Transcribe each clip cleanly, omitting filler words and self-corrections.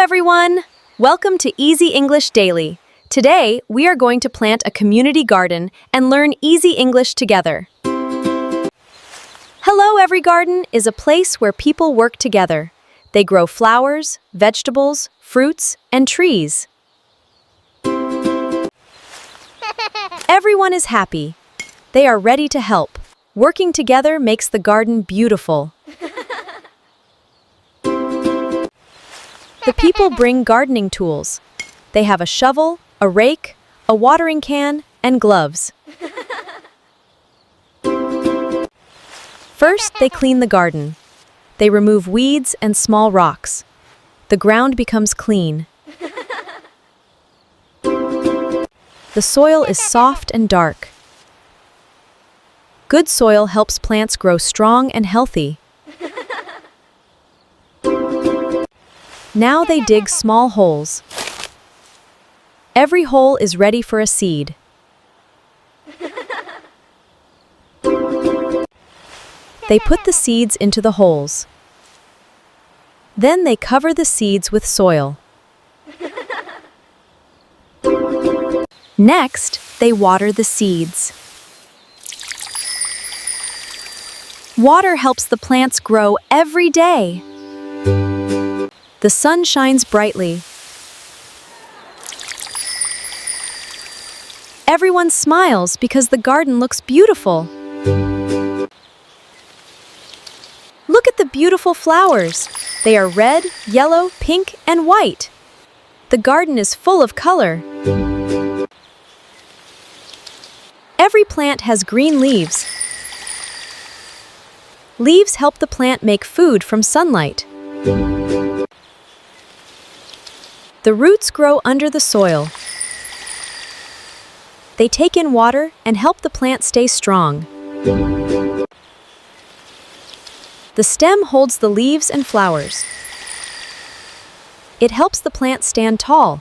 everyone! Welcome to Easy English Daily. Today, we are going to plant a community garden and learn easy English together. Hello Every Garden is a place where people work together. They grow flowers, vegetables, fruits, and trees. Everyone is happy. They are ready to help. Working together makes the garden beautiful. The people bring gardening tools. They have a shovel, a rake, a watering can, and gloves. First, they clean the garden. They remove weeds and small rocks. The ground becomes clean. The soil is soft and dark. Good soil helps plants grow strong and healthy. Now they dig small holes. Every hole is ready for a seed. They put the seeds into the holes. Then they cover the seeds with soil. Next, they water the seeds. Water helps the plants grow every day. The sun shines brightly. Everyone smiles because the garden looks beautiful. Look at the beautiful flowers. They are red, yellow, pink, and white. The garden is full of color. Every plant has green leaves. Leaves help the plant make food from sunlight. The roots grow under the soil. They take in water and help the plant stay strong. The stem holds the leaves and flowers. It helps the plant stand tall.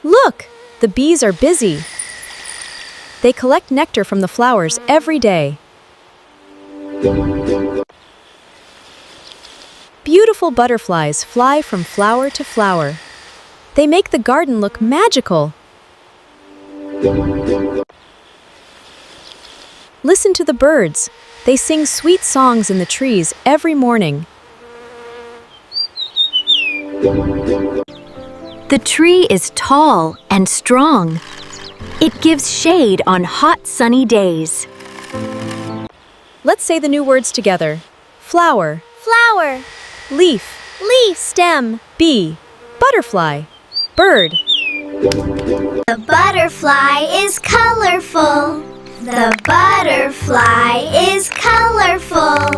Look! The bees are busy. They collect nectar from the flowers every day. Beautiful butterflies fly from flower to flower. They make the garden look magical. Listen to the birds. They sing sweet songs in the trees every morning. The tree is tall and strong. It gives shade on hot, sunny days. Let's say the new words together. Flower, Flower, leaf, leaf, stem, bee, butterfly, bird. the butterfly is colorful. The butterfly is colorful.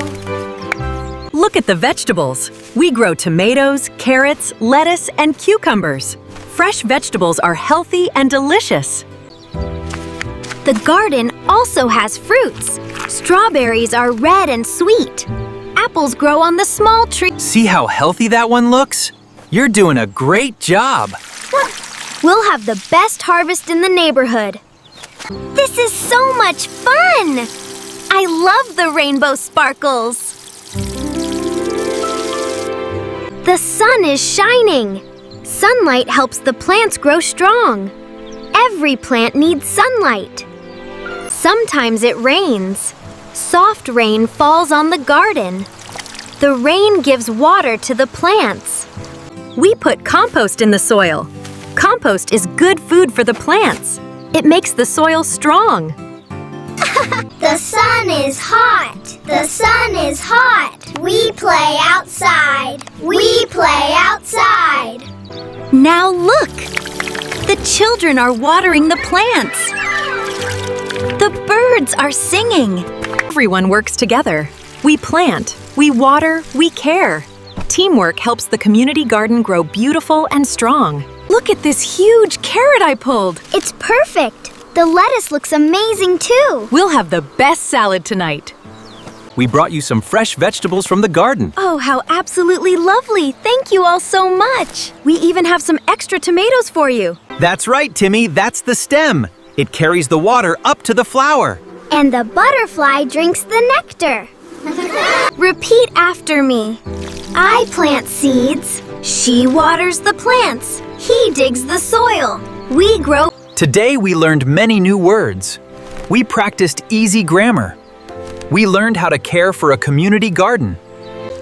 Look at the vegetables. We grow tomatoes, carrots, lettuce, and cucumbers. Fresh vegetables are healthy and delicious. The garden also has fruits. Strawberries are red and sweet. Apples grow on the small tree. See how healthy that one looks? You're doing a great job. We'll have the best harvest in the neighborhood. This is so much fun! I love the rainbow sparkles. The sun is shining. Sunlight helps the plants grow strong. Every plant needs sunlight. Sometimes it rains. Soft rain falls on the garden. The rain gives water to the plants. We put compost in the soil. Compost is good food for the plants. It makes the soil strong. The sun is hot. The sun is hot. We play outside. We play outside. Now look! The children are watering the plants. The birds are singing. Everyone works together. We plant, we water, we care. Teamwork helps the community garden grow beautiful and strong. Look at this huge carrot I pulled. It's perfect. The lettuce looks amazing too. We'll have the best salad tonight. We brought you some fresh vegetables from the garden. Oh, how absolutely lovely. Thank you all so much. We even have some extra tomatoes for you. That's right, Timmy. That's the stem. It carries the water up to the flower. And the butterfly drinks the nectar. Repeat after me. I plant seeds. She waters the plants. He digs the soil. We grow. Today we learned many new words. We practiced easy grammar. We learned how to care for a community garden.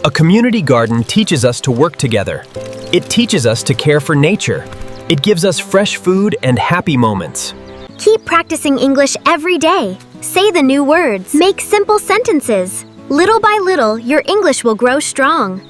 A community garden teaches us to work together. It teaches us to care for nature. It gives us fresh food and happy moments. Keep practicing English every day. Say the new words. Make simple sentences. Little by little, your English will grow strong.